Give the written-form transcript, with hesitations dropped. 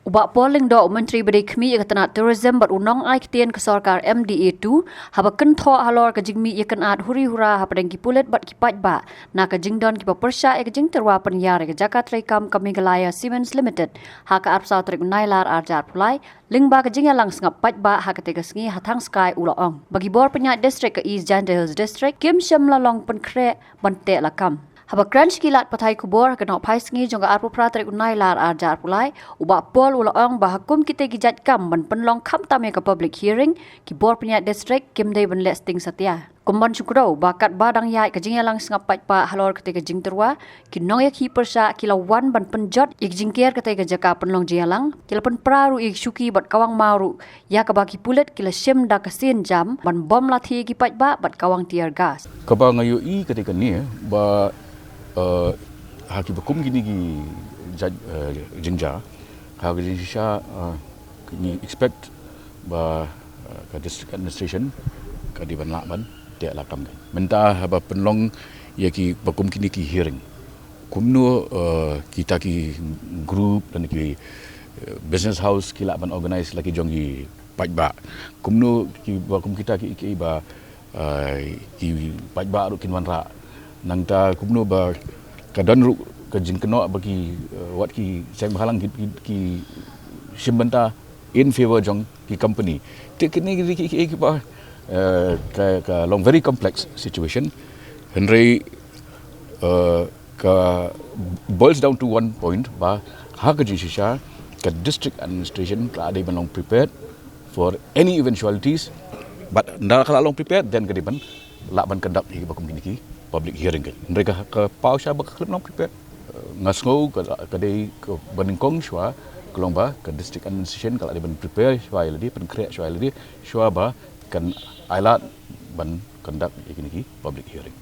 Ubak Pol Lyngdoh Menteri Beri Kemi Tanah Tourism berunang ai ketien ke Sarkar MDA2 haba kentho halor ke jingmi ikan at huri hura haba dengki pulet bat kipat ba na ke jingdon ki persya ke jing terwa penyar ke Jakarta Rekam ke Meghalaya Cements Limited ha ke arpsau trik nailar arjar pulai lingba ke jingya lang sengap pat ba ha ke tega sengi ha Thangskai ulaong bagi bor pnyat district ke East Janda Hills District kim shym lalong pynkhreh bante lakam haba crunch kilat patai kubor ke nok pai sengi jong arpu pratrik nailar arjar pulai ubak pol ulaong bahakum kita gijat kam ban penlong kham tame ke public hearing ki bor pnyat district kim dei ban listing satya kumban syukro bakat badang yai ke jingya lang sengap pat pa halor ketika jing terwa ki nong yak hi persya kilawan ban penjot ik jingker ketika jaka penlong jialang kilapan praru ik syuki bat kawang maru ya ke baki pulet kila shym da kesin jam ban bom lathi ki pat ba bat kawang tear gas kaba ngayo i ketika ni ba haki bakum gini gi jingjia haki jingjia ni expect ba ka district administration ka di ban lakban dia lakam kan menta haba penlong ya ki bakum kini ki hearing kumno kita ki group dan ki business house ki lakban organize lagi jongi pajba kumno ki bakum kita ki ba ki pajba ru kinwan ra nangta kumno ba kadan ru ke jingkeno bagi wat ki saya menghalang ki shimbanta in favor jong ki company tekni ki ba ka long very complex situation henry ka boils down to one point ba ha ka jisha ka district administration ka ada belong prepared for any eventualities but nda kala long prepared then ka diban lakban conduct hi bakum ki public hearing kan mereka ke pausha bak klub prepare ngasngau ke dei ke baningkong shwa kelomba ke district administration kalau ada ban prepare shwa ladi pynkhreh shwa ladi shwa ba kan ailat ban conduct ini public hearing